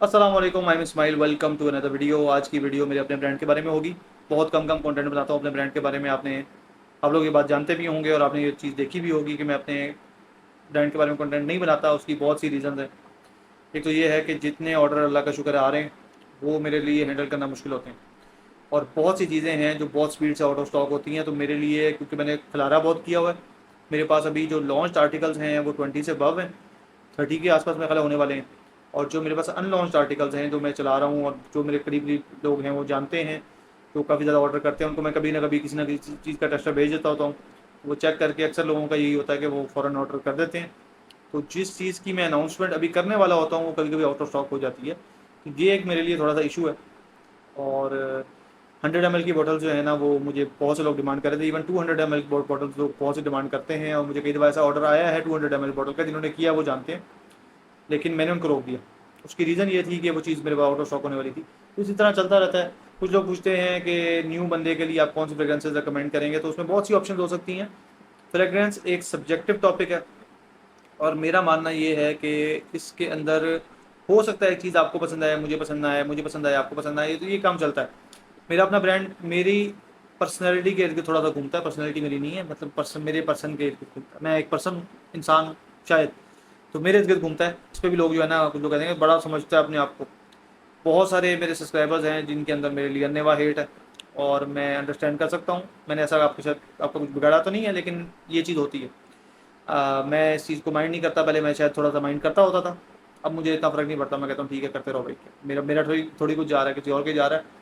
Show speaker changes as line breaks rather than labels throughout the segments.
अस्सलाम वालेकुम, I am Ismail. Welcome to another video. आज की वीडियो मेरे अपने ब्रांड के बारे में होगी। बहुत कम कंटेंट बनाता हूँ अपने ब्रांड के बारे में। आप लोग ये बात जानते भी होंगे और आपने ये चीज़ देखी भी होगी कि मैं अपने ब्रांड के बारे में कंटेंट नहीं बनाता। उसकी बहुत सी रीज़न है। एक तो ये है कि जितने ऑर्डर अल्लाह का शुक्र है आ रहे हैं वो मेरे लिए हैंडल करना मुश्किल होते हैं, और बहुत सी चीज़ें हैं जो बहुत स्पीड से आउट ऑफ स्टॉक होती हैं। तो मेरे लिए, क्योंकि मैंने खिलारा बहुत किया हुआ है, मेरे पास अभी जो लॉन्च आर्टिकल्स हैं वो 20 से अबव हैं, 30 के आसपास में ख्याल होने वाले हैं। और जो मेरे पास अनलॉन्च आर्टिकल्स हैं जो मैं चला रहा हूँ और जो मेरे करीबी लोग हैं वो जानते हैं, जो काफ़ी ज़्यादा ऑर्डर करते हैं, उनको मैं कभी ना कभी किसी ना किसी चीज़ का टेस्टर भेज देता होता हूँ। वो चेक करके अक्सर लोगों का यही होता है कि वो फ़ौरन ऑर्डर कर देते हैं। तो जिस चीज़ की मैं अनाउंसमेंट अभी करने वाला होता हूँ वो कभी कभी आउट ऑफ स्टॉक हो जाती है। तो ये एक मेरे लिए थोड़ा सा इशू है। और 100 ml की बोतल जो है ना वो मुझे बहुत से लोग डिमांड कर रहे थे। इवन 200 ml बॉटल्स लोग बहुत से डिमांड करते हैं, और मुझे कई दफ़ा ऐसा ऑर्डर आया है 200 ml बॉटल का, जिन्होंने किया वो जानते हैं, लेकिन मैंने उनको रोक दिया। उसकी रीज़न ये थी कि वो चीज़ मेरे पास आउट ऑफ स्टॉक होने वाली थी। तो इसी तरह चलता रहता है। कुछ लोग पूछते हैं कि न्यू बंदे के लिए आप कौन सी फ्रेग्रेंसेज रिकमेंड करेंगे, तो उसमें बहुत सी ऑप्शन हो सकती हैं। फ्रेग्रेंस एक सब्जेक्टिव टॉपिक है, और मेरा मानना ये है कि इसके अंदर हो सकता है एक चीज़ आपको पसंद आए, मुझे पसंद ना आए, मुझे पसंद आए, आपको पसंद आए, तो ये काम चलता है। मेरा अपना ब्रांड मेरी पर्सनैलिटी के इर्द गिर्द थोड़ा सा घूमता है। पर्सनैलिटी मेरी नहीं है, मतलब मेरे पर्सन के इर्द गिर्द घूमता है। मैं एक पर्सन इंसान हूँ शायद, तो मेरे इर्द गिर्द घूमता है। इस पर भी लोग जो है ना, कुछ लोग कहते हैं बड़ा समझता है अपने आप को। बहुत सारे मेरे सब्सक्राइबर्स हैं जिनके अंदर मेरे लिए अननेवा हेट है, और मैं अंडरस्टैंड कर सकता हूँ। मैंने ऐसा आपके साथ आपका कुछ बिगाड़ा तो नहीं है, लेकिन ये चीज़ होती है। मैं इस चीज़ को माइंड नहीं करता। पहले मैं शायद थोड़ा सा माइंड करता होता था, अब मुझे इतना फ़र्क नहीं पड़ता। मैं कहता हूँ ठीक है, करते रहो भाई, मेरा मेरा थोड़ी थोड़ी कुछ जा रहा है, किसी और के जा रहा है।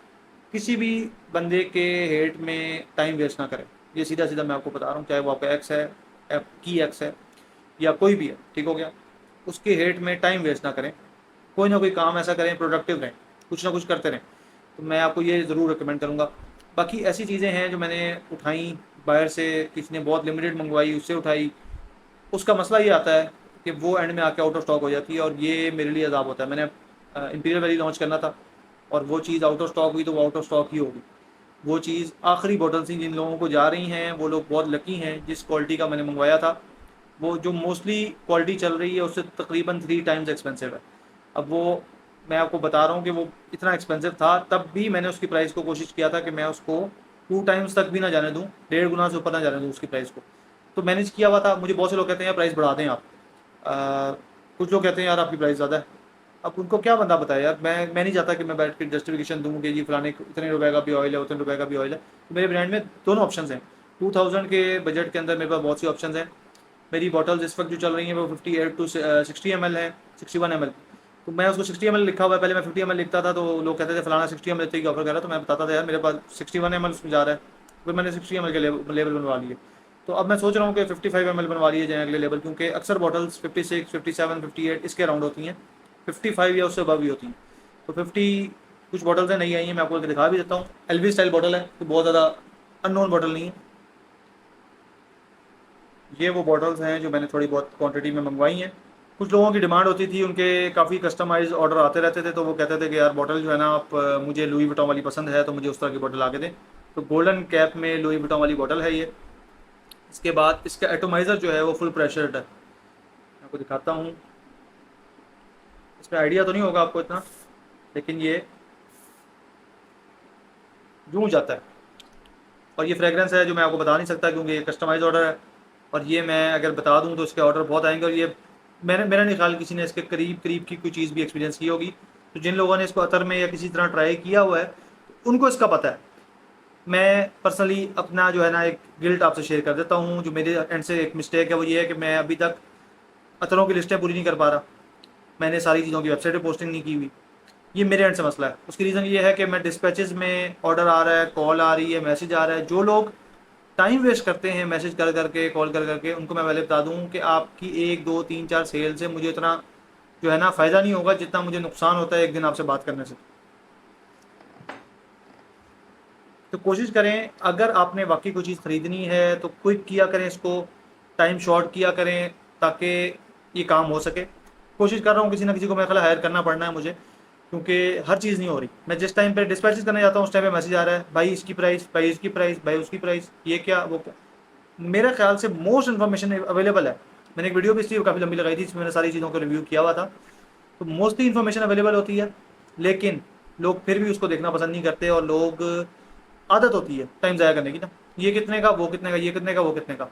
किसी भी बंदे के हेट में टाइम वेस्ट ना करें। ये सीधा सीधा मैं आपको बता रहा हूँ, चाहे वो आपका एक्स है, आपकी एक्स है, या कोई भी है, ठीक हो गया। उसके हेट में टाइम वेस्ट ना करें। कोई ना कोई काम ऐसा करें, प्रोडक्टिव रहें, कुछ ना कुछ करते रहें। तो मैं आपको ये ज़रूर रिकमेंड करूँगा। बाकी ऐसी चीज़ें हैं जो मैंने उठाई बाहर से, किसी ने बहुत लिमिटेड मंगवाई, उससे उठाई। उसका मसला ये आता है कि वो एंड में आके आउट ऑफ स्टॉक हो जाती है, और ये मेरे लिए अजाब होता है। मैंने इंपीरियल वैली लॉन्च करना था, और वो चीज़ आउट ऑफ स्टॉक हुई तो वो आउट ऑफ स्टॉक ही होगी। वो चीज़ आखिरी बॉटल थी जिन लोगों को जा रही हैं, वो लोग बहुत लकी हैं। जिस क्वालिटी का मैंने मंगवाया था, वो जो मोस्टली क्वालिटी चल रही है उससे तकरीबन 3 टाइम्स एक्सपेंसिव है। अब वो, मैं आपको बता रहा हूँ कि वो इतना एक्सपेंसिव था, तब भी मैंने उसकी प्राइस को कोशिश किया था कि मैं उसको 2 टाइम्स तक भी ना जाने दूँ, 1.5 गुना से ऊपर ना जाने दूँ उसकी प्राइस को। तो मैनेज किया हुआ था। मुझे बहुत से लोग कहते हैं यार प्राइस बढ़ा दें आप। अ, कुछ लोग कहते हैं यार आपकी प्राइस ज़्यादा है। अब उनको क्या बंदा बताए यार। मैं नहीं चाहता कि मैं बैठ के जस्टिफिकेशन दूँ कि जी फलाने इतने रुपए का भी ऑयल है, उतने रुपए का भी ऑयल है। तो मेरे ब्रांड में दोनों ऑप्शन हैं। 2000 के बजट के अंदर मेरे पास बहुत सी ऑप्शन हैं। मेरी बॉटल्स इस वक्त जो चल रही हैं वो 58 to 60 ml है, 61 ml। तो मैं उसको 60 ml लिखा हुआ है। पहले मैं 50 ml लिखता था, तो लोग कहते थे फलाना 60 ml की ऑफर कर रहा है, तो मैं बताता था यार मेरे पास 61 ml उसमें जा रहा है। फिर मैंने 60 ml के लेबल बनवा लिए। तो अब मैं सोच रहा हूँ कि 55 ml बनवा लिए जाए अगले लेवल, क्योंकि अक्सर बॉटल्स 56, 57, 58 इसके अराउंड होती हैं। 55 या उससे अबव ही होती हैं। तो 50 कुछ बॉटल्स हैं नई आई हैं, मैं आपको दिखा भी देता हूँ। एलवी स्टाइल बॉटल है, तो बहुत ज़्यादा अननोन बॉटल नहीं है। ये वो बॉटल्स हैं जो मैंने थोड़ी बहुत क्वांटिटी में मंगवाई हैं। कुछ लोगों की डिमांड होती थी, उनके काफ़ी कस्टमाइज ऑर्डर आते रहते थे, तो वो कहते थे कि यार बॉटल जो है ना आप, मुझे लुई विटॉन वाली पसंद है, तो मुझे उस तरह की बॉटल आके दें। तो गोल्डन कैप में लुई विटॉन वाली बॉटल है ये। इसके बाद इसका एटोमाइज़र जो है वो फुल प्रेशर्ड है। मैं आपको दिखाता हूँ। इस पर आइडिया तो नहीं होगा आपको इतना, लेकिन ये यूँ जाता है। और ये फ्रेग्रेंस है जो मैं आपको बता नहीं सकता, क्योंकि ये कस्टमाइज ऑर्डर है। और ये मैं अगर बता दूं तो इसके ऑर्डर बहुत आएंगे। और ये मेरा नहीं ख्याल किसी ने इसके करीब करीब की कोई चीज़ भी एक्सपीरियंस की होगी। तो जिन लोगों ने इसको अतर में या किसी तरह ट्राई किया हुआ है, उनको इसका पता है। मैं पर्सनली अपना जो है ना एक गिल्ट आपसे शेयर कर देता हूँ। जो मेरे एंड से एक मिस्टेक है वो ये है कि मैं अभी तक अतरों की लिस्टें पूरी नहीं कर पा रहा। मैंने सारी चीज़ों की वेबसाइट पर पोस्टिंग नहीं की हुई। ये मेरे एंड से मसला है। उसकी रीज़न ये है कि मैं डिस्पैचेस में ऑर्डर आ रहा है, कॉल आ रही है, मैसेज आ रहा है। जो लोग टाइम वेस्ट करते हैं मैसेज कर करके, कॉल कर करके, उनको मैं पहले बता दूं कि आपकी 1 2 3 4 सेल से मुझे इतना जो है ना फ़ायदा नहीं होगा जितना मुझे नुकसान होता है एक दिन आपसे बात करने से। तो कोशिश करें, अगर आपने वाकई कोई चीज़ ख़रीदनी है तो क्विक किया करें इसको, टाइम शॉर्ट किया करें, ताकि ये काम हो सके। कोशिश कर रहा हूँ किसी ना किसी को मेरा ख्याल हायर करना पड़ना है मुझे, क्योंकि हर चीज़ नहीं हो रही। मैं जिस टाइम पे डिस्पैचेस करने जाता हूँ उस टाइम पे मैसेज आ रहा है, भाई इसकी प्राइस, भाई इसकी प्राइस, भाई उसकी प्राइस, ये क्या वो क्या। मेरे ख्याल से मोस्ट इन्फॉर्मेशन अवेलेबल है। मैंने एक वीडियो भी इसलिए काफ़ी लंबी लगाई थी जिसमें मैंने सारी चीज़ों को रिव्यू किया हुआ था। तो मोस्टली इन्फॉर्मेशन अवेलेबल होती है, लेकिन लोग फिर भी उसको देखना पसंद नहीं करते, और लोग आदत होती है टाइम ज़ाया करने की ना, ये कितने का, वो कितने का, ये कितने का, वो कितने का।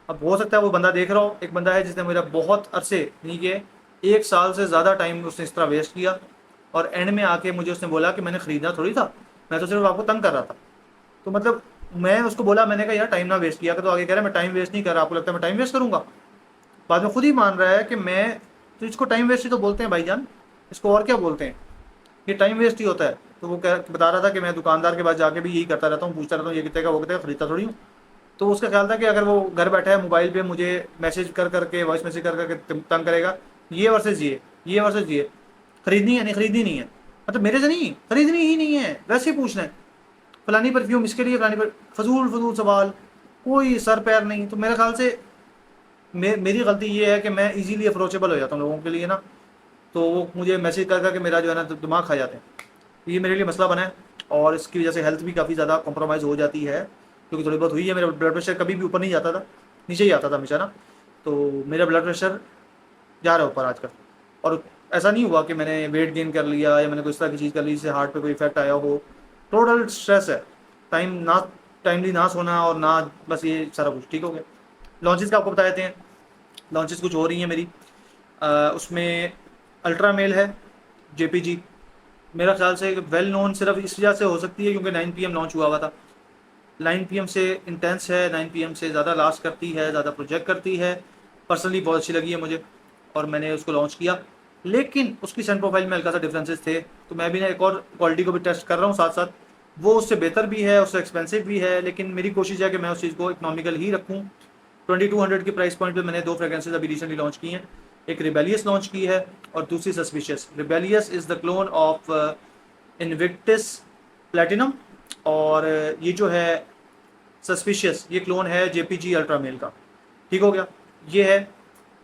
अब हो सकता है वो बंदा देख रहा हो, एक बंदा है जिसने मेरा बहुत अरसे यानी कि 1 साल से ज़्यादा टाइम उसने इस तरह वेस्ट किया, और एंड में आके मुझे उसने बोला कि मैंने ख़रीदना थोड़ी था, मैं तो सिर्फ आपको तंग कर रहा था। तो मतलब मैं उसको बोला, मैंने कहा यार टाइम ना वेस्ट किया, तो आगे कह रहा है मैं टाइम वेस्ट नहीं कर रहा, आपको लगता है मैं टाइम वेस्ट करूँगा। बाद में खुद ही मान रहा है कि मैं, तो इसको टाइम वेस्ट ही तो बोलते हैं भाईजान, इसको और क्या बोलते हैं, ये टाइम वेस्ट ही होता है। तो वो बता रहा था कि मैं दुकानदार के पास जाके भी यही करता रहता हूँ, पूछता रहता हूँ ये कितने का, वो कितने का, खरीदता थोड़ी हूँ। तो उसका ख्याल था कि अगर वो घर बैठा है मोबाइल पे मुझे मैसेज कर करके, वॉइस मैसेज कर करके तंग करेगा, ये वर्सेज ये वर्सेज ये, खरीदनी है नहीं खरीदनी नहीं है, मतलब मेरे से नहीं, खरीदनी ही नहीं है, वैसे ही पूछना है फलानी परफ्यूम इसके लिए, फलानी पर फजूल फजूल सवाल, कोई सर पैर नहीं। तो मेरे ख्याल से मेरी गलती ये है कि मैं इजीली अप्रोचेबल हो जाता हूँ लोगों के लिए ना, तो वो मुझे मैसेज कर करके मेरा जो है ना दिमाग खा जाते हैं। ये मेरे लिए मसला बना है, और इसकी वजह से हेल्थ भी काफ़ी ज़्यादा कॉम्प्रोमाइज़ हो जाती है, क्योंकि थोड़ी बहुत हुई है। मेरा ब्लड प्रेशर कभी भी ऊपर नहीं जाता था, नीचे ही आता था हमेशा ना, तो मेरा ब्लड प्रेशर जा रहा है ऊपर आजकल। और ऐसा नहीं हुआ कि मैंने वेट गेन कर लिया या मैंने कोई इस तरह की चीज़ कर ली जिससे हार्ट पे कोई इफेक्ट आया हो, टोटल स्ट्रेस है, टाइमली ना सोना, और ना बस ये सारा कुछ ठीक हो गया। लॉन्चेस का आपको बता देते हैं, लॉन्चेस कुछ हो रही हैं मेरी। उसमें अल्ट्रा मेल है, जेपीजी, मेरा ख्याल से वेल नोन सिर्फ इस वजह से हो सकती है क्योंकि 9 PM लॉन्च हुआ था। 9 PM से इंटेंस है, 9 PM से ज़्यादा लास्ट करती है, ज़्यादा प्रोजेक्ट करती है, पर्सनली बहुत अच्छी लगी है मुझे, और मैंने उसको लॉन्च किया। लेकिन उसकी सेंट प्रोफाइल में हल्का सा डिफरेंसेस थे, तो मैं भी ना एक और क्वालिटी को भी टेस्ट कर रहा हूँ साथ साथ, वो उससे बेहतर भी है, उससे एक्सपेंसिव भी है, लेकिन मेरी कोशिश है कि मैं उस चीज़ को इकोनॉमिकल ही रखूँ। 2200 के प्राइस पॉइंट पे मैंने 2 फ्रेग्रेंसेज अभी रिसेंटली लॉन्च की हैं, एक रिबेलियस लॉन्च की है और दूसरी suspicious. Rebellious is the clone of Invictus Platinum, और ये जो है सस्पिशियस, ये क्लोन है जेपीजी अल्ट्रा मेल का। ठीक हो गया, ये है।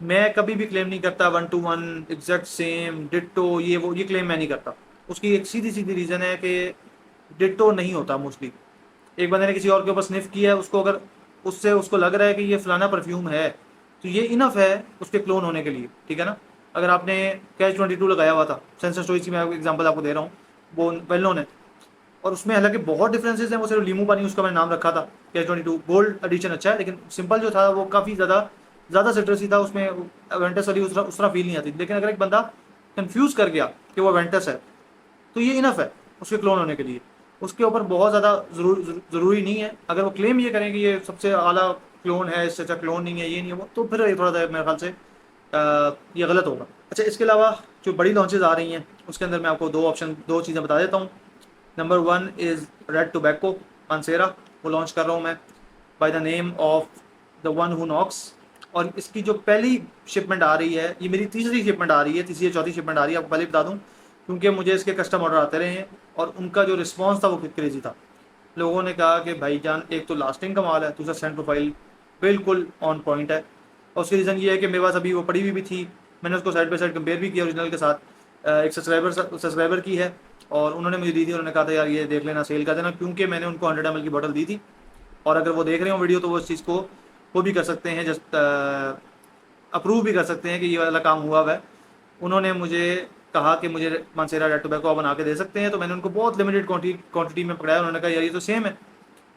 मैं कभी भी क्लेम नहीं करता 1 to 1 एग्जैक्ट सेम डिट्टो, ये वो, ये क्लेम मैं नहीं करता। उसकी एक सीधी सीधी रीज़न है कि डिट्टो नहीं होता मोस्टली। एक बंदे ने किसी और के ऊपर स्निफ किया है, उसको अगर उससे उसको लग रहा है कि ये फलाना परफ्यूम है, तो ये इनफ है उसके क्लोन होने के लिए, ठीक है ना। अगर आपने कैच 22 लगाया हुआ था, सेंसर स्टोरेज की मैं एग्जांपल आपको दे रहा हूँ, वो वेल नोन है, और उसमें हालांकि बहुत डिफरेंसेस हैं, वो सिर्फ लीमू पानी उसका मैंने नाम रखा था, कैच 22 गोल्ड एडिशन अच्छा है, लेकिन सिंपल जो था वो काफ़ी ज़्यादा सिट्रसी था, उसमें वेंटस वाली उस तरह फील नहीं आती। लेकिन अगर एक बंदा कन्फ्यूज़ कर गया कि वो वेंटस है, तो ये इनफ है उसके क्लोन होने के लिए। उसके ऊपर बहुत ज़्यादा ज़रूरी नहीं है। अगर वो क्लेम ये करें कि ये सबसे आला क्लोन है, इससे अच्छा क्लोन नहीं है, ये नहीं है वो, तो फिर ये थोड़ा सा मेरे ख्याल से ये गलत होगा। अच्छा, इसके अलावा जो बड़ी लॉन्चेस आ रही हैं उसके अंदर मैं आपको दो चीज़ें बता देता हूँ। Number 1 is red tobacco Mansehra, वो लॉन्च कर रहा हूँ मैं by the name of the one who knocks. और इसकी जो पहली शिपमेंट आ रही है, ये मेरी तीसरी शिपमेंट आ रही है, तीसरी या चौथी शिपमेंट आ रही है, आपको पहले बता दूँ, क्योंकि मुझे इसके कस्टम ऑर्डर आते रहे हैं और उनका जो रिस्पॉन्स था वो क्रेजी था। लोगों ने कहा कि भाईजान एक तो लास्टिंग कमाल है, दूसरा सेंट प्रोफाइल बिल्कुल ऑन पॉइंट है। और उसकी रीज़न ये है कि मेरे पास अभी वो पड़ी हुई भी थी, मैंने उसको साइड बाई साइड कंपेयर भी किया ओरिजिनल के साथ। एक सब्सक्राइबर की है, और उन्होंने मुझे दी थी, उन्होंने कहा था यार ये देख लेना, सेल कर देना, क्योंकि मैंने उनको 100 ml की बोतल दी थी। और अगर वो देख रहे हो वीडियो तो वो इस चीज़ को वो भी कर सकते हैं, जस्ट अप्रूव भी कर सकते हैं कि ये वाला काम हुआ हुआ है। उन्होंने मुझे कहा कि मुझे मानसेरा रेड टोबैको आप बना के दे सकते हैं, तो मैंने उनको बहुत लिमिटेड क्वांटिटी में पकड़ाया। उन्होंने कहा यार ये तो सेम है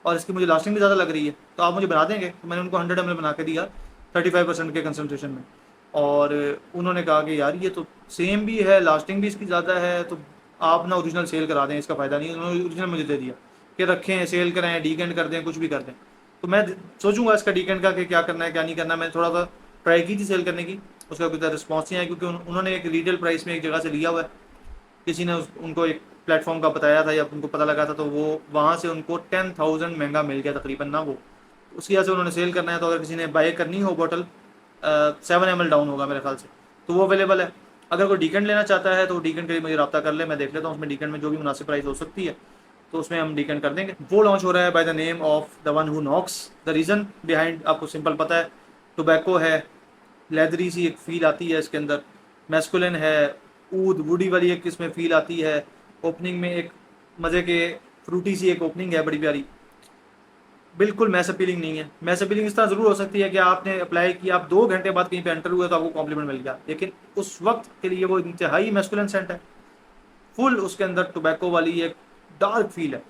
और इसकी मुझे लास्टिंग भी ज़्यादा लग रही है, तो आप मुझे बना देंगे। तो मैंने उनको 100 ml बना के दिया 35% के कंसनट्रेशन में, और उन्होंने कहा कि यार ये तो सेम भी है, लास्टिंग भी इसकी ज़्यादा है, तो आप ना ओरिजिनल सेल करा दें, इसका फ़ायदा नहीं है। उन्होंने ओरिजिनल मुझे दे दिया कि रखें, सेल करें, डीकेंड कर दें, कुछ भी कर दें। तो मैं सोचूंगा इसका डीकेंड का कि क्या करना है क्या नहीं करना। मैं थोड़ा सा ट्राई की थी सेल करने की, उसका कोई रिस्पॉन्स नहीं आया, क्योंकि उन्होंने एक रिटेल प्राइस में एक जगह से लिया हुआ है, किसी ने उनको एक प्लेटफॉर्म का बताया था या उनको पता लगा था, तो वो वहाँ से उनको 10,000 महंगा मिल गया तकरीबन ना वो। उसकी वजह से उन्होंने सेल करना है, तो अगर किसी ने बाय करनी हो बोतल 7 ml डाउन होगा मेरे ख्याल से, तो वो अवेलेबल है। अगर कोई डीकेंड लेना चाहता है तो डीकेंड के लिए मुझे रब्ता कर ले, मैं देख लेता हूँ उसमें डीकेंड में जो भी मुनासिब प्राइस हो सकती है, तो उसमें हम डीकेंड कर देंगे। वो लॉन्च हो रहा है by the name of the one who knocks. The reason behind आपको सिंपल पता है, टोबैको है, लेदरी सी एक फील आती है इसके अंदर, मैस्कुलिन है, ऊद वुडी वाली एक इसमें फील आती है, ओपनिंग में एक मज़े के फ्रूटी सी एक ओपनिंग है बड़ी प्यारी। बिल्कुल मैस अपीलिंग नहीं है। मैस अपीलिंग इस तरह ज़रूर हो सकती है कि आपने अप्लाई किया, आप 2 घंटे बाद कहीं पे एंटर हुए तो आपको कॉम्प्लीमेंट मिल गया, लेकिन उस वक्त के लिए वो इंतहाई मैस्कुलिन सेंट है, फुल उसके अंदर टोबैको वाली एक डार्क फील है।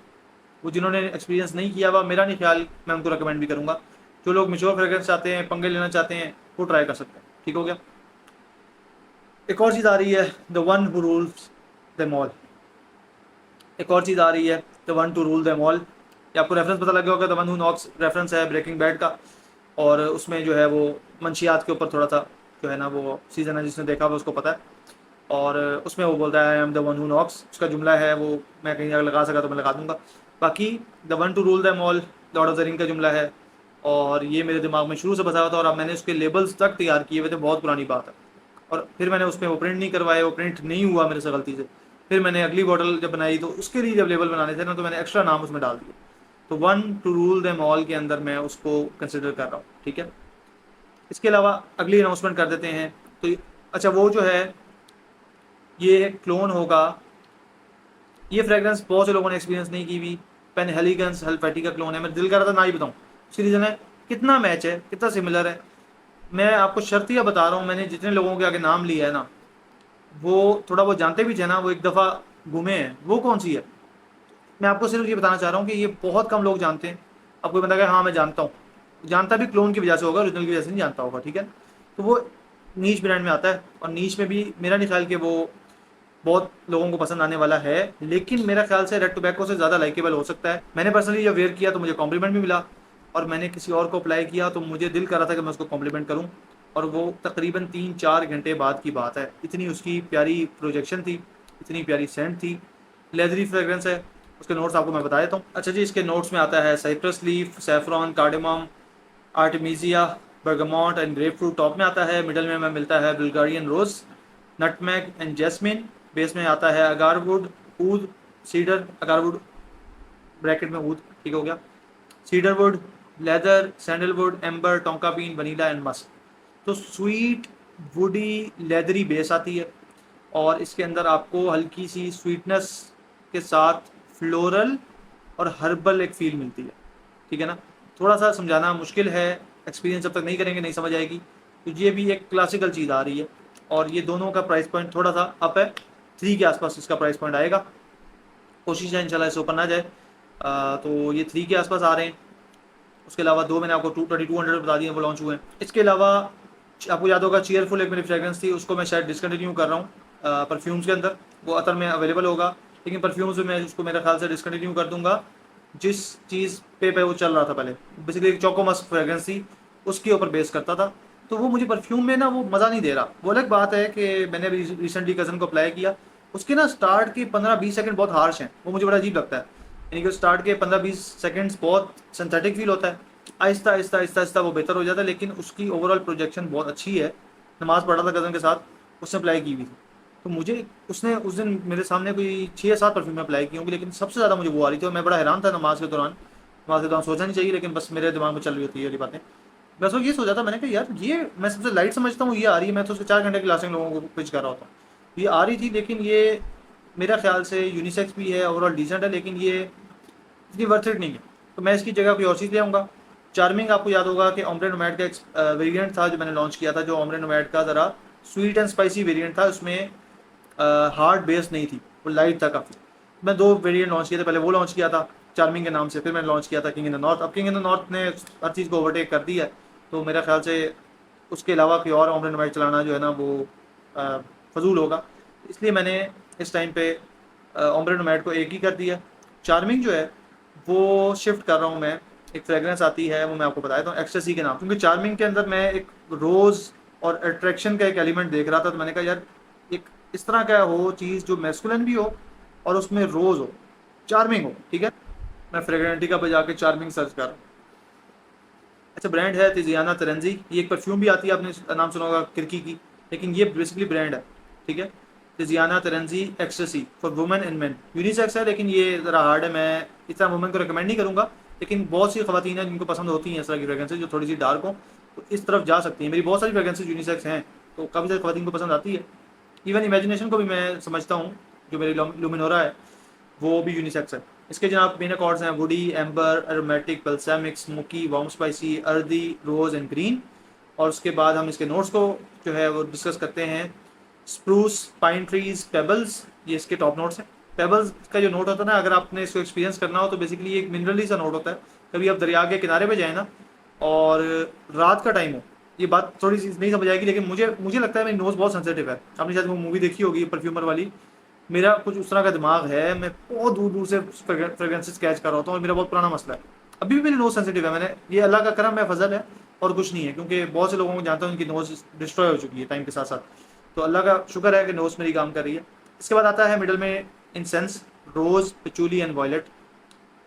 वो जिन्होंने एक्सपीरियंस नहीं किया हुआ, मेरा नहीं ख्याल मैं उनको रिकमेंड भी करूँगा। जो लोग मेच्योर फ्रेग्रेंस चाहते हैं, पंगे लेना चाहते हैं, वो ट्राई कर सकते हैं। ठीक हो गया। एक और चीज़ आ रही है, the one who rules them all. एक और चीज़ आ रही है, the one to rule them all. ये आपको रेफरेंस पता लग गया होगा, the one who knocks reference है ब्रेकिंग बैड का, और उसमें जो है वो मंशियात के ऊपर थोड़ा सा जो है ना वो सीज़न है, जिसने देखा हुआ उसको पता है। और उसमें वो बोलता है I am the one who knocks, उसका जुमला है वो, मैं कहीं अगर लगा सका तो मैं लगा दूंगा। बाकी the one to rule them all Lord of the ring का जुमला है, और ये मेरे दिमाग में शुरू से बसा हुआ था, और अब मैंने उसके लेबल्स तक तैयार किए हुए थे, बहुत पुरानी बात है। और फिर मैंने उसमें वो प्रिंट नहीं करवाए, वो प्रिंट नहीं हुआ मेरे से गलती से। फिर मैंने अगली बॉटल जब बनाई तो उसके लिए जब लेबल बनाने थे ना, तो मैंने एक्स्ट्रा नाम उसमें डाल दिए। तो one to rule them all के अंदर मैं उसको कंसिडर कर रहा हूँ। ठीक है। इसके अलावा अगली अनाउंसमेंट कर देते हैं। तो अच्छा, वो जो है ये क्लोन होगा, ये फ्रेग्रेंस बहुत से लोगों ने एक्सपीरियंस नहीं की हुई। पेन हेलिगेंस हेल्फेटी का क्लोन है। मेरा दिल कर रहा था ना ही बताऊँ, उसकी रीज़न है कितना मैच है, कितना सिमिलर है। मैं आपको शर्तिया बता रहा हूँ, मैंने जितने लोगों के आगे नाम लिया है ना, वो थोड़ा बहुत जानते भी थे ना, वो एक दफ़ा घूमे हैं। वो कौन सी है, मैं आपको सिर्फ ये बताना चाह रहा हूँ कि ये बहुत कम लोग जानते हैं। आपको बता हाँ मैं जानता हूँ, जानता भी क्लोन की वजह से होगा, ओरिजिनल की वजह से नहीं जानता होगा। ठीक है। तो वो नीच ब्रांड में आता है, और नीच में भी मेरा नहीं ख्याल कि वो बहुत लोगों को पसंद आने वाला है, लेकिन मेरा ख्याल से रेड टोबैको से ज़्यादा लाइकेबल हो सकता है। मैंने पर्सनली जब वेयर किया तो मुझे कॉम्प्लीमेंट भी मिला, और मैंने किसी और को अप्लाई किया तो मुझे दिल कर रहा था कि मैं उसको कॉम्प्लीमेंट करूं, और वो तकरीबन 3-4 घंटे बाद की बात है। इतनी उसकी प्यारी प्रोजेक्शन थी, इतनी प्यारी सेंट थी, लेदरी फ्रेग्रेंस है। उसके नोट्स आपको मैं बता देता हूँ। अच्छा जी, इसके नोट्स में आता है cypress leaf, saffron, cardamom, artemisia, bergamot and grapefruit top में आता है। मिडल में मिलता है Bulgarian rose, nutmeg and jasmine. Base में आता है अगारवुड, ऊद, सीडर, अगारवुड ब्रैकेट में ऊद, ठीक हो गया, cedarwood, leather, sandalwood, amber, tonka bean, vanilla and musk. तो स्वीट वुडी लेदरी बेस आती है, और इसके अंदर आपको हल्की सी स्वीटनेस के साथ फ्लोरल और हर्बल एक फील मिलती है। ठीक है ना। थोड़ा सा समझाना मुश्किल है, एक्सपीरियंस जब तक नहीं करेंगे नहीं समझ आएगी। तो ये भी एक क्लासिकल चीज़ आ रही है, और ये दोनों का प्राइस पॉइंट थोड़ा सा अप है, 3 के आसपास इसका प्राइस पॉइंट आएगा। कोशिश है इंशाल्लाह इससे ऊपर ना जाए। तो ये 3 के आसपास आ रहे हैं। उसके अलावा 2 मैंने आपको 2200 बता दिए, वो लॉन्च हुए हैं। इसके अलावा आपको याद होगा चीयरफुल एक मेरी फ्रेग्रेंस थी, उसको मैं शायद डिसकंटिन्यू कर रहा हूँ परफ्यूम्स के अंदर। वो अतर में अवेलेबल होगा, लेकिन परफ्यूम्स में मैं उसको मेरे ख्याल से डिसकंटिन्यू कर दूंगा। जिस चीज़ पे वो चल रहा था पहले, बेसिकली एक चोको मस्क फ्रेग्रेंस थी, उसके ऊपर बेस करता था। तो वो मुझे परफ्यूम में ना वो मज़ा नहीं दे रहा। वो अलग बात है कि मैंने अभी रिसेंटली कज़न को अप्लाई किया, उसके ना स्टार्ट के 15-20 सेकंड बहुत हार्श हैं, वो मुझे बड़ा अजीब लगता है। यानी कि स्टार्ट के 15-20 सेकंड्स बहुत सिंथेटिक फील होता है, आहिस्ता आहिस्ता आहिस्ता आहिस्ता वो बेहतर हो जाता है, लेकिन उसकी ओवरऑल प्रोजेक्शन बहुत अच्छी है। नमाज़ पढ़ा था कज़न के साथ, उसने अप्लाई की हुई थी, तो मुझे उसने उस दिन मेरे सामने कोई 6 या 7 परफ्यूम अप्लाई की होंगी, लेकिन सबसे ज़्यादा मुझे वो आ रही थी, और मैं बड़ा हैरान था। नमाज के दौरान, नमाज के दौरान सोचना नहीं चाहिए, लेकिन बस मेरे दिमाग में चल रही होती है ये बातें। बस वो ये सोचा था मैंने कि यार ये मैं सबसे लाइट समझता हूँ, ये आ रही है, मैं तो उसके 4 घंटे की लास्टिंग लोगों को पिच कर रहा होता हूँ, ये आ रही थी। लेकिन ये मेरा ख्याल से यूनिसेक्स भी है, ओवरऑल डिसेंट है, लेकिन ये इतनी वर्थ इट नहीं है। तो मैं इसकी जगह कोई और चीज़ ले आऊँगा। चार्मिंग आपको याद होगा कि ओम्ब्रे नोमैड का एक वेरिएंट था जो मैंने लॉन्च किया था, जो ओम्ब्रे नोमैड का ज़रा स्वीट एंड स्पाइसी वेरिएंट था, उसमें हार्ड बेस नहीं थी, वो लाइट था काफ़ी। मैं 2 वेरिएंट लॉन्च किए थे, पहले वो लॉन्च किया था चार्मिंग के नाम से, फिर मैंने लॉन्च किया था किंग इन द नॉर्थ। अब किंग इन द नॉर्थ ने हर चीज़ को ओवरटेक कर दी है, तो मेरा ख्याल से उसके अलावा कोई और ओम्ब्रे नोमैड चलाना जो है ना वो फजूल होगा। इसलिए मैंने इस टाइम पे ओम्ब्रे नोमैड को एक ही कर दिया। चार्मिंग जो है वो शिफ्ट कर रहा हूँ मैं। एक फ्रेग्रेंस आती है, वो मैं आपको बताया था एक्सटेसी के नाम, क्योंकि चार्मिंग के अंदर मैं एक रोज़ और अट्रैक्शन का एक एलिमेंट देख रहा था, तो मैंने कहा यार एक इस तरह का हो चीज़ जो मैस्कुलिन भी हो और उसमें रोज़ हो, चार्मिंग हो। ठीक है। मैं फ्रेगरेंटिका पे जाके चार्मिंग सर्च कर रहा हूँ। अच्छा, ब्रांड है तिजियाना तेरेंजी। ये एक परफ्यूम भी आती है, आपने नाम सुना होगा किरकी की, लेकिन ये बेसिकली ब्रांड है। ठीक है। Tiziana Terenzi Ecstasy for women and men, unisex है, लेकिन ये ज़रा हार्ड है। मैं इस तरह वुमेन को रिकमेंड नहीं करूँगा, लेकिन बहुत सी खवातीन हैं जिनको पसंद होती हैं इस तरह की फ्रेगरेंसेज जो थोड़ी सी डार्क हो, तो इस तरफ जा सकती हैं। मेरी बहुत सारी फ्रेगरेंसेज यूनिसेक्स हैं, तो काफ़ी सारी खवातीन को पसंद आती है। इवन इमेजिनेशन को भी मैं समझता हूँ, जो मेरी लुमिनोरा है वो भी यूनिसेक्स है। इसके जनाब मेन अकॉर्ड्स हैं woody, amber, aromatic, balsamic, smoky, warm spicy, earthy, rose and green. और उसके बाद हम इसके नोट्स को जो है वो डिस्कस करते हैं। स्प्रूस, पाइन ट्रीज, पेबल्स, ये इसके टॉप नोट्स हैं। पेबल्स का जो नोट होता है ना, अगर आपने इसको एक्सपीरियंस करना हो तो बेसिकली एक मिनरली सा नोट होता है। कभी आप दरिया के किनारे पे जाए ना और रात का टाइम हो, ये बात थोड़ी सी नहीं समझ आएगी, लेकिन मुझे मुझे लगता है मेरी नोज बहुत सेंसिटिव है। आपने शायद वो मूवी देखी होगी परफ्यूमर वाली। मेरा कुछ उस तरह का दिमाग है, मैं बहुत दूर दूर से फ्रेग्रेंसेस कैच कर रहा होता हूँ और मेरा बहुत पुराना मसला है। अभी भी मेरी नोज सेंसिटिव है, मैंने ये अल्लाह का करम है, फजल है और कुछ नहीं है, क्योंकि बहुत से लोगों को जानता हूँ उनकी नोज डिस्ट्रॉय हो चुकी है टाइम के साथ साथ। तो अल्लाह का शुक्र है कि नोज मेरी काम कर रही है। इसके बाद आता है मिडल में incense, rose, patchouli and violet.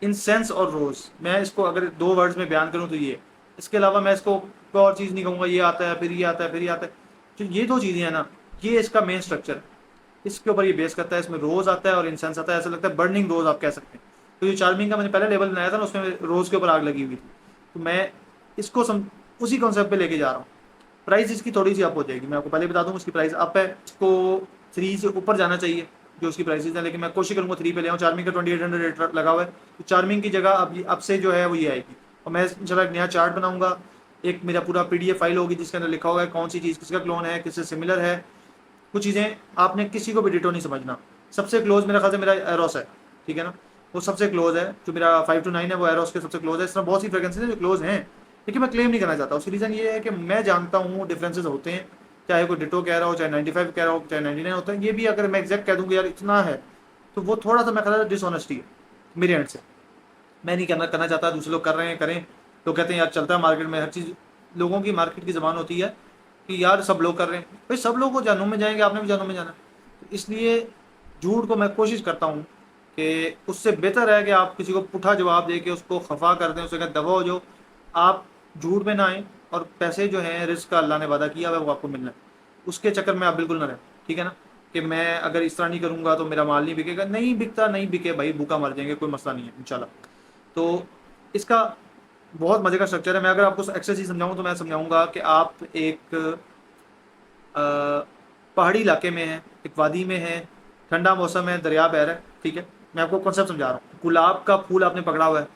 Incense और रोज, मैं इसको अगर दो वर्ड्स में बयान करूँ तो ये, इसके अलावा मैं इसको कोई और चीज़ नहीं कहूँगा। ये आता है फिर ये आता है फिर ये आता है, तो ये दो चीज़ें हैं ना, ये इसका मेन स्ट्रक्चर है, इसके ऊपर ये बेस करता है। इसमें रोज आता है और इंसेंस आता है, ऐसा लगता है बर्निंग रोज आप कह सकते हैं। तो ये चार्मिंग का मैंने पहले लेवल बनाया था ना, उसमें रोज के ऊपर आग लगी हुई थी, तो मैं इसको उसी कॉन्सेप्ट पे लेके जा रहा हूँ। प्राइस इसकी थोड़ी सी अप हो जाएगी, मैं आपको पहले बता दूँ इसकी प्राइस अप है। इसको 3 से ऊपर जाना चाहिए जो उसकी प्राइसेज हैं, लेकिन मैं कोशिश करूँगा 3 पे ले आऊँ। चार्मिंग का 2800 रेट लगा हुआ है, तो चार्मिंग की जगह अब से जो है वो ये आएगी। और मैं इंशाल्लाह एक नया चार्ट बनाऊंगा, एक मेरा पूरा PDF फाइल होगी जिसके अंदर लिखा होगा कौन सी चीज़ किसका क्लोन है, किससे सिमिलर है। कुछ चीज़ें आपने किसी को भी डिटो नहीं समझना। सबसे क्लोज मेरा ख्याल से मेरा एरोस है, ठीक है ना, वो सबसे क्लोज है। जो मेरा 5 to 9 है वो एरोस के सबसे क्लोज है। इस तरह बहुत सी फ्रेग्रेंसेज हैं जो क्लोज हैं, लेकिन मैं क्लेम नहीं करना चाहता। उसकी रीज़न ये है कि मैं जानता हूँ डिफरेंसेस होते हैं, चाहे कोई डिटो कह रहा हो, चाहे 95 कह रहा हो, चाहे 99 होता है। ये भी अगर मैं एग्जैक्ट कह दूँगा यार इतना है, तो वो थोड़ा सा मैं ख्याल डिसऑनेस्टी है मेरे एंड से। मैं नहीं करना चाहता, दूसरे लोग कर रहे हैं करें। लोग कहते हैं यार चलता है मार्केट में हर चीज़, लोगों की मार्केट की ज़बान होती है कि यार सब लोग कर रहे हैं। भाई सब लोग को जानों में जाएंगे, आपने भी जानों में जाना। तो इसलिए झूठ को मैं कोशिश करता हूँ कि उससे बेहतर है कि आप किसी को पुठा जवाब दे के उसको खफा कर दें, उससे कहें दफा हो जो, आप झूठ में ना आएँ और पैसे जो हैं रिस्क का अल्लाह ने वादा किया हुआ है वो आपको मिलना है, उसके चक्कर में आप बिल्कुल ना रहें, ठीक है ना। कि मैं अगर इस तरह नहीं करूँगा तो मेरा माल नहीं बिकेगा, नहीं बिकता नहीं बिके भाई, भूखा मर जाएंगे, कोई मसला नहीं है इंशाल्लाह। तो इसका बहुत मज़े का स्ट्रक्चर है। मैं अगर आपको एक्सेस ही समझाऊँ तो मैं समझाऊँगा कि आप एक पहाड़ी इलाके में हैं, एक वादी में हैं, ठंडा मौसम है, दरिया बह रहा है, ठीक है। मैं आपको कॉन्सेप्ट समझा रहा हूँ। गुलाब का फूल आपने पकड़ा हुआ है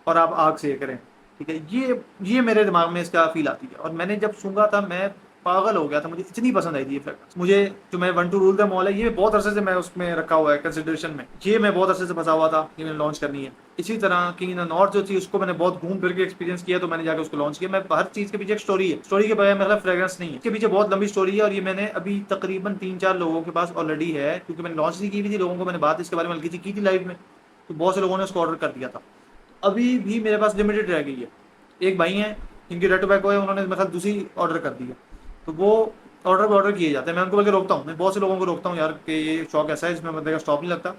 और आप आग सेक रहे हैं, ठीक है। ये मेरे दिमाग में इसका फील आती है, और मैंने जब सूंघा था मैं पागल हो गया था, मुझे इतनी पसंद आई थी ये फ्रेग्रेंस। मुझे जो मैं 1 2 रूल द मॉल है, ये बहुत अरसे से मैं उसमें रखा हुआ है कंसिडरेशन में, ये मैं बहुत अरसे से फंसा हुआ था कि मैंने लॉन्च करनी है। इसी तरह किंग इन द नॉर्थ जो थी उसको मैंने बहुत घूम फिर के एक्सपीरियंस किया, तो मैंने जाकर उसको लॉन्च किया। मैं हर चीज़ के पीछे एक स्टोरी है, स्टोरी के बगैर मतलब फ्रेग्रेंस नहीं है, इसके पीछे बहुत लंबी स्टोरी है। और ये मैंने अभी तकरीबन 3-4 लोगों के पास ऑलरेडी है, क्योंकि मैंने लॉन्च नहीं की हुई थी, लोगों को मैंने बात इसके बारे में हल्की सी की थी लाइव में, तो बहुत से लोगों ने उसको ऑर्डर कर दिया था। अभी भी मेरे पास लिमिटेड रह गई है। एक भाई हैं जिनकी रेड टोबैको है, उन्होंने मतलब दूसरी ऑर्डर कर दी है, तो वो ऑर्डर किए जाते हैं। मैं उनको बल्कि रोकता हूँ, मैं बहुत से लोगों को रोकता हूँ यार कि ये शौक ऐसा है इसमें बंदे का स्टॉप नहीं लगता।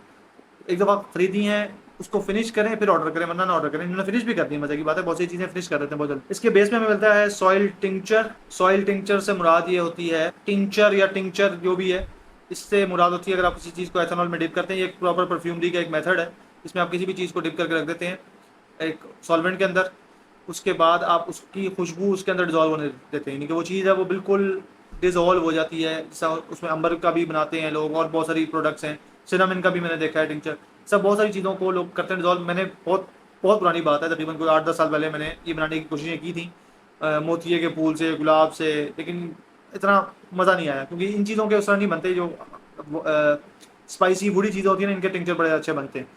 एक दफ़ा खरीदी हैं उसको फिनिश करें फिर ऑर्डर करें, वरना ना ऑर्डर करें। इन्होंने फिनिश भी कर दी, मजे की बात है, बहुत सी चीज़ें फिनिश कर देते हैं बहुत जल्दी। इसके बेस में हमें मिलता है सॉइल टिंचर। सॉइल टिंचर से मुराद ये होती है, टिंचर या टिंचर जो भी है, इससे मुराद होती है अगर आप किसी चीज़ को एथेनॉल में डिप करते हैं। ये एक प्रॉपर परफ्यूमरी का एक मेथड है, इसमें आप किसी भी चीज़ को डिप करके रख देते हैं एक सॉल्वेंट के अंदर, उसके बाद आप उसकी खुशबू उसके अंदर डिजॉल्व होने देते हैं, यानी कि वो चीज़ है वो बिल्कुल डिजॉल्व हो जाती है। जैसा उसमें अंबर का भी बनाते हैं लोग, और बहुत सारी प्रोडक्ट्स हैं, सिनामिन का भी मैंने देखा है टिंचर, सब बहुत सारी चीज़ों को लोग करते हैं डिजॉल्व। मैंने बहुत बहुत पुरानी बात है, तकरीबन कोई 8-10 साल पहले मैंने ये बनाने की कोशिशें की थी मोतिये के फूल से, गुलाब से, लेकिन इतना मज़ा नहीं आया, क्योंकि इन चीज़ों के उस तरह नहीं बनते जो स्पाइसी वुडी चीज़ें होती हैं ना, इनके टिंचर बड़े अच्छे बनते हैं।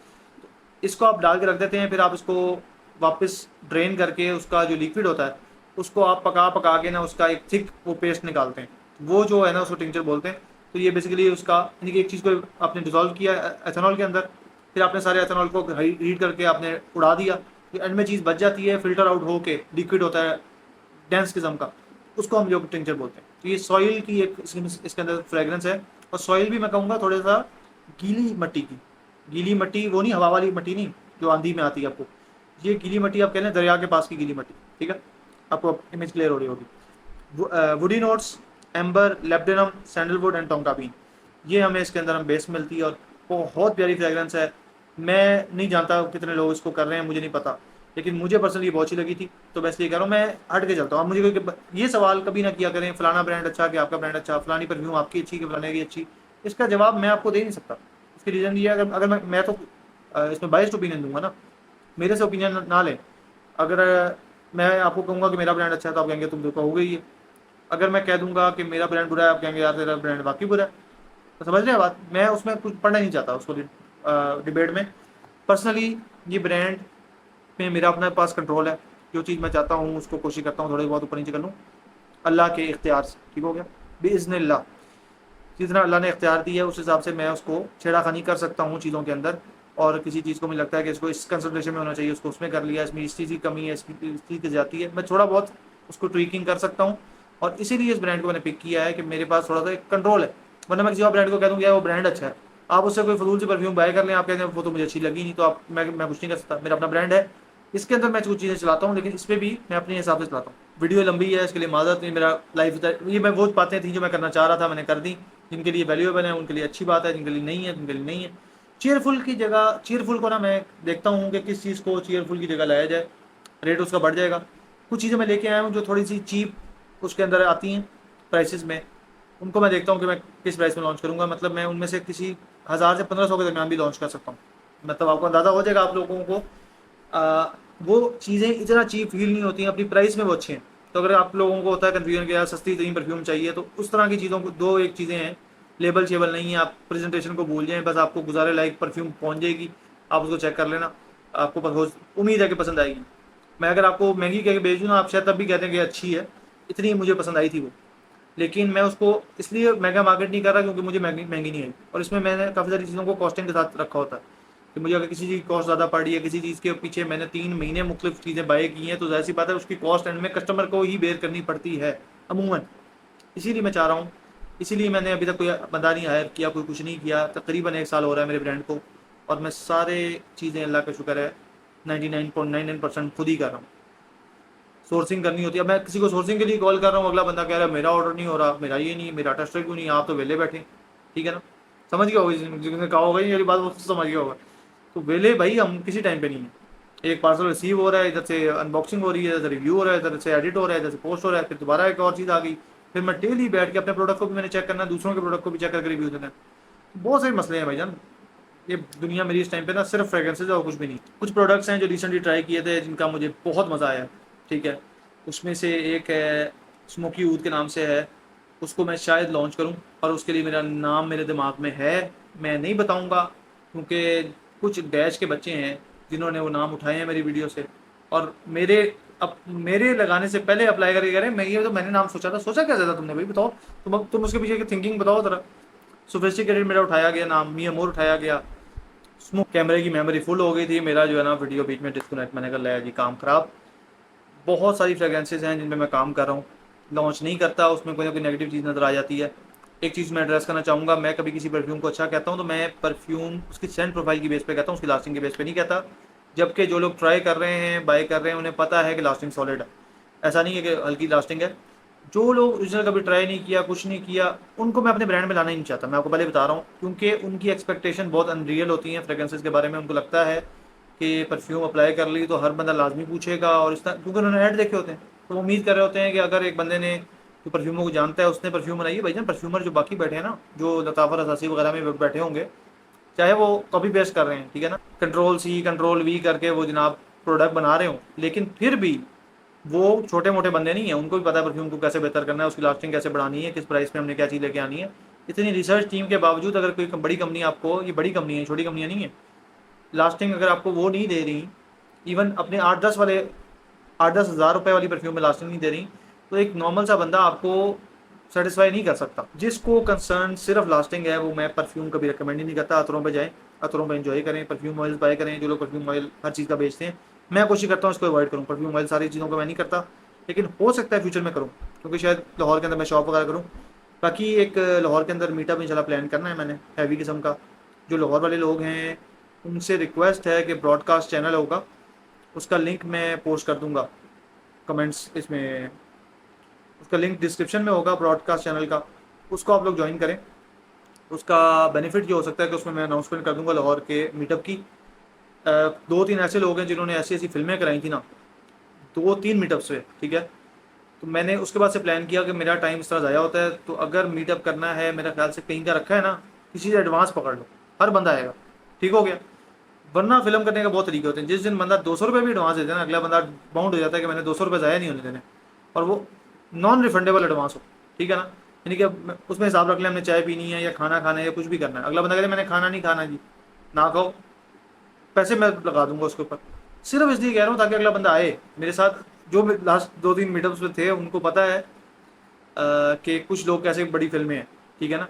इसको आप डाल के रख देते हैं, फिर आप इसको वापस ड्रेन करके उसका जो लिक्विड होता है उसको आप पका के ना उसका एक थिक वो पेस्ट निकालते हैं, वो जो है ना उसको टिंचर बोलते हैं। तो ये बेसिकली उसका यानी कि एक चीज़ को आपने डिज़ोल्व किया एथेनॉल के अंदर, फिर आपने सारे एथेनॉल को हीट करके आपने उड़ा दिया, तो एंड में चीज़ बच जाती है, फिल्टर आउट होके लिक्विड होता है डेंस किस्म का, उसको हम जो टिंचर बोलते हैं। तो ये सॉइल की एक इसके अंदर फ्रेगरेंस है। और सॉइल भी मैं कहूँगा थोड़ा सा गीली मिट्टी की, गीली मिट्टी वो नहीं हवा वाली मिट्टी नहीं जो आंधी में आती है आपको, ये गीली मिट्टी आप कह लें दरिया के पास की गीली मिट्टी, ठीक है। आपको इमेज क्लियर हो रही होगी। Woody notes, amber, labdanum, sandalwood and tonka bean, ये हमें इसके अंदर हम बेस मिलती है और बहुत प्यारी फ्रेगरेंस है। मैं नहीं जानता कितने लोग इसको कर रहे हैं, मुझे नहीं पता, लेकिन मुझे पर्सनली बहुत अच्छी लगी थी, तो मैं इसलिए कह रहा हूँ, मैं हट के चलता हूँ। आप मुझे कोई ये सवाल कभी ना किया करें फलाना ब्रांड अच्छा कि आपका ब्रांड अच्छा, फलानी परफ्यूम आपकी अच्छी कि फलाने की अच्छी, इसका जवाब मैं आपको दे नहीं सकता। इसकी रीज़न ये है, अगर मैं तो इसमें बाइस्ड ओपिनियन दूंगा ना, मेरे से ओपिनियन ना लें। अगर मैं आपको कहूँगा कि मेरा ब्रांड अच्छा है तो आप कहेंगे तुम तो कहोगे ही है। अगर मैं कह दूंगा कि मेरा ब्रांड बुरा है, आप कहेंगे यार तेरा ब्रांड वाकई बुरा है। तो समझ रहे हैं बात, मैं उसमें कुछ पढ़ना नहीं चाहता उसको डिबेट में। पर्सनली ये ब्रांड में मेरा अपने पास कंट्रोल है, जो चीज़ मैं चाहता हूँ उसको कोशिश करता हूँ थोड़ी बहुत ऊपर नीचे कर लूँ अल्लाह के इख्तियार से, ठीक हो गया, बिइज़्निल्लाह। जितना अल्लाह ने इख्तियार दी है उस हिसाब से मैं उसको छेड़ाखानी कर सकता हूँ चीज़ों के अंदर, और किसी चीज़ को मुझे लगता है कि इसको इस कंसंट्रेशन में होना चाहिए उसको उसमें कर लिया, इसमें इस चीज़ की कमी है, इस चीज़ की जाती है, मैं थोड़ा बहुत उसको ट्वीकिंग कर सकता हूँ। और इसीलिए इस ब्रांड को मैंने पिक किया है कि मेरे पास थोड़ा सा एक कंट्रोल है। वरना मैं किसी और ब्रांड को कह दूँगा वो ब्रांड अच्छा है, आप उससे कोई फजूल से परफ्यूम बाय कर लें, आप कहते हैं वो तो मुझे अच्छी लगी नहीं, तो आप मैं कुछ नहीं कर सकता, मेरा अपना ब्रांड है, इसके अंदर मैं कुछ चीज़ें चलाता हूँ, लेकिन इस पर भी मैं अपने हिसाब से चलाता हूँ। वीडियो लंबी है, इसके लिए माजरत नहीं, मेरा लाइफ ये मैं वो बातें थी जो मैं करना चाह रहा था मैंने कर दी, जिनके लिए वैल्यूएबल है उनके लिए अच्छी बात है, जिनके लिए नहीं है उनके लिए नहीं है। चीयरफुल की जगह, चीयरफुल को ना मैं देखता हूँ कि किस चीज़ को चीयरफुल की जगह लाया जाए, रेट उसका बढ़ जाएगा। कुछ चीज़ें मैं लेके आया हूँ जो थोड़ी सी चीप उसके अंदर आती हैं प्राइसेस में, उनको मैं देखता हूँ कि मैं किस प्राइस में लॉन्च करूँगा, मतलब मैं उनमें से किसी 1000 से 1500 के दरमियान भी लॉन्च कर सकता हूँ। मतलब आपको अंदाज़ा हो जाएगा आप लोगों को, वो चीज़ें इतना चीप फील नहीं होती हैं, अपनी प्राइस में वो अच्छे हैं। तो अगर आप लोगों को होता है कन्फ्यूजन कि यार सस्ती तरीन परफ्यूम चाहिए, तो उस तरह की चीज़ों को दो एक चीज़ें हैं, लेबल शेबल नहीं है, आप प्रेजेंटेशन को भूल जाएं, बस आपको गुजारे लायक परफ्यूम पहुंच जाएगी, आप उसको चेक कर लेना, आपको उम्मीद है कि पसंद आएगी। मैं अगर आपको महंगी कह के भेज दूँ ना, आप शायद तब भी कहते हैं कि अच्छी है, इतनी मुझे पसंद आई थी वो, लेकिन मैं उसको इसलिए महंगा मार्केट नहीं कर रहा क्योंकि मुझे महंगी महंगी नहीं आई। और इसमें मैंने काफ़ी सारी चीज़ों को कॉस्टिंग के साथ रखा होता है कि मुझे अगर किसी चीज़ की कॉस्ट ज़्यादा पड़ रही है, किसी चीज़ के पीछे मैंने 3 महीने मुख्तलिफ चीज़ें बाय की हैं, तो जाहिर सी बात है उसकी कॉस्ट एंड में कस्टमर को ही बेयर करनी पड़ती है अमूमन। इसीलिए मैं चाह रहा हूँ, इसीलिए मैंने अभी तक कोई बंदा नहीं हायर किया, कोई कुछ नहीं किया, तकरीबन 1 साल हो रहा है मेरे ब्रांड को, और मैं सारे चीज़ें अल्लाह का शुक्र है 99.99% खुद ही कर रहा हूँ। सोर्सिंग करनी होती है, अब मैं किसी को सोर्सिंग के लिए कॉल कर रहा हूँ, अगला बंदा कह रहा है मेरा ऑर्डर नहीं हो रहा, मेरा ये नहीं, मेरा टेस्टर क्यों नहीं, आप तो वेले बैठे, ठीक है ना। समझ गया होगा, जिसने कहा होगा ये वाली बात वो समझ गया होगा। तो वेले भाई हम किसी टाइम पे नहीं है, एक पार्सल रिसीव हो रहा है, इधर से अनबॉक्सिंग हो रही है, इधर रिव्यू हो रहा है, इधर से एडिट हो रहा है, इधर से पोस्ट हो रहा है, फिर दोबारा एक और चीज़ आ गई, फिर मैं डेली बैठ के अपने प्रोडक्ट को भी मैंने चेक करना है, दूसरों के प्रोडक्ट को भी चेक करके रिव्यू देना है। बहुत सारे मसले हैं भाईजान, ये दुनिया मेरी इस टाइम पे ना सिर्फ फ्रेग्रेंसेज और कुछ भी नहीं। कुछ प्रोडक्ट्स हैं जो रिसेंटली ट्राई किए थे जिनका मुझे बहुत मज़ा आया, ठीक है। उसमें से एक है स्मोकी ऊद के नाम से है, उसको मैं शायद लॉन्च करूं, और उसके लिए मेरा नाम मेरे दिमाग में है, मैं नहीं बताऊंगा क्योंकि कुछ डैश के बच्चे हैं जिन्होंने वो नाम उठाए हैं मेरी वीडियो से, और मेरे लगाने से पहले अप्लाई करके कह रहे हैं मैं ये तो मैंने नाम सोचा था। सोचा क्या था तुमने भाई, बताओ, तुम उसके पीछे की थिंकिंग बताओ जरा। सोफिस्टिकेटेड मेरा उठाया गया नाम, मी अमोर उठाया गया, स्मोक कैमरे की मेमोरी फुल हो गई थी, मेरा जो है ना वीडियो बीच में डिस्कनेक्ट, मैंने कर लिया जी काम खराब। बहुत सारी फ्रेगरेंसेज हैं जिन पे मैं काम कर रहा हूँ, लॉन्च नहीं करता, उसमें कोई ना कोई नेगेटिव चीज़ नज़र आ जाती है। एक चीज़ मैं एड्रेस करना चाहूँगा, मैं कभी किसी परफ्यूम को अच्छा कहता हूँ तो मैं परफ्यूम उसकी सेंट प्रोफाइल की बेस पे कहता हूँ, उसकी लास्टिंग के बेस पे नहीं कहता। जबकि जो लोग ट्राई कर रहे हैं, बाय कर रहे हैं, उन्हें पता है कि लास्टिंग सॉलिड है, ऐसा नहीं है कि हल्की लास्टिंग है। जो लोग ओरिजिनल कभी ट्राई नहीं किया, कुछ नहीं किया, उनको मैं अपने ब्रांड में लाना ही नहीं चाहता, मैं आपको पहले बता रहा हूँ, क्योंकि उनकी एक्सपेक्टेशन बहुत अनरियल होती है फ्रेगरेंसेज के बारे में। उनको लगता है कि परफ्यूम अप्लाई कर ली तो हर बंदा लाजमी पूछेगा, और इस तरह क्योंकि उन्होंने ऐड देखे होते हैं, तो उम्मीद कर रहे होते हैं कि अगर एक बंदे ने जो परफ्यूमों को जानता है उसने परफ्यूम बनाई है। भाई जान परफ्यूमर जो बाकी बैठे हैं ना, जो लताफ़त असासी वगैरह में बैठे होंगे, चाहे वो कॉपी पेस्ट कर रहे हैं, ठीक है ना, कंट्रोल सी कंट्रोल वी करके वो जनाब प्रोडक्ट बना रहे हो, लेकिन फिर भी वो छोटे मोटे बंदे नहीं हैं, उनको भी पता है परफ्यूम को कैसे बेहतर करना है, उसकी लास्टिंग कैसे बढ़ानी है, किस प्राइस में हमने क्या चीज़ लेके आनी है। इतनी रिसर्च टीम के बावजूद अगर कोई बड़ी कंपनी आपको, ये बड़ी कंपनी है, छोटी कंपनियाँ नहीं है, लास्टिंग अगर आपको वो नहीं दे रही, इवन अपने 8-10 हज़ार रुपये वाली परफ्यूम में लास्टिंग नहीं दे रही, तो एक नॉर्मल सा बंदा आपको सेटिस्फाई नहीं कर सकता। जिसको कंसर्न सिर्फ लास्टिंग है वो मैं परफ्यूम कभी रिकमेंड ही नहीं करता। अतरों पे जाएँ, अतरों पे एंजॉय करें, परफ्यूम ऑयल बाय करें, जो लोग परफ्यूम ऑयल हर चीज़ का बेचते हैं। मैं कोशिश करता हूँ इसको अवॉइड करूँ, परफ्यूम ऑयल सारी चीज़ों को मैं नहीं करता, लेकिन हो सकता है फ्यूचर में करूँ, क्योंकि शायद लाहौर के अंदर मैं शॉप वगैरह करूँ। बाकी एक लाहौर के अंदर मीटअप इंशाल्लाह प्लान करना है मैंने, हैवी किस्म का। जो लाहौर वाले लोग हैं उनसे रिक्वेस्ट है कि ब्रॉडकास्ट चैनल होगा, उसका लिंक मैं पोस्ट कर दूंगा कमेंट्स, इसमें उसका लिंक डिस्क्रिप्शन में होगा ब्रॉडकास्ट चैनल का, उसको आप लोग ज्वाइन करें। उसका बेनिफिट जो हो सकता है कि उसमें मैं अनाउंसमेंट कर दूंगा लाहौर के मीटअप की। 2-3 ऐसे लोग हैं जिन्होंने ऐसी ऐसी फिल्में कराई थी ना, 2-3 मीटअप्स पे, ठीक है। तो मैंने उसके बाद से प्लान किया कि मेरा टाइम इस तरह ज़ाया होता है, तो अगर मीटअप करना है, मेरा ख्याल से कहीं का रखा है ना, किसी से एडवांस पकड़ लो, हर बंदा आएगा, ठीक हो गया। वरना फिल्म करने का बहुत तरीके होते हैं। जिस दिन बंदा 200 रुपये भी एडवांस देता है ना, अगला बंदा बाउंड हो जाता है कि मैंने 200 रुपये ज़ाया नहीं होने देने, और वो नॉन रिफंडेबल एडवांस हो, ठीक है ना। यानी कि उसमें हिसाब रख लें हमने चाय पीनी है या खाना खाना है या कुछ भी करना है, अगला बंदा कहे मैंने खाना नहीं खाना जी, ना खाओ, पैसे मैं लगा दूंगा उसके ऊपर। सिर्फ इसलिए कह रहा हूँ ताकि अगला बंदा आए मेरे साथ। जो लास्ट 2-3 मीटअप्स में थे उनको पता है कि कुछ लोग कैसे बड़ी फिल्में हैं, ठीक है ना।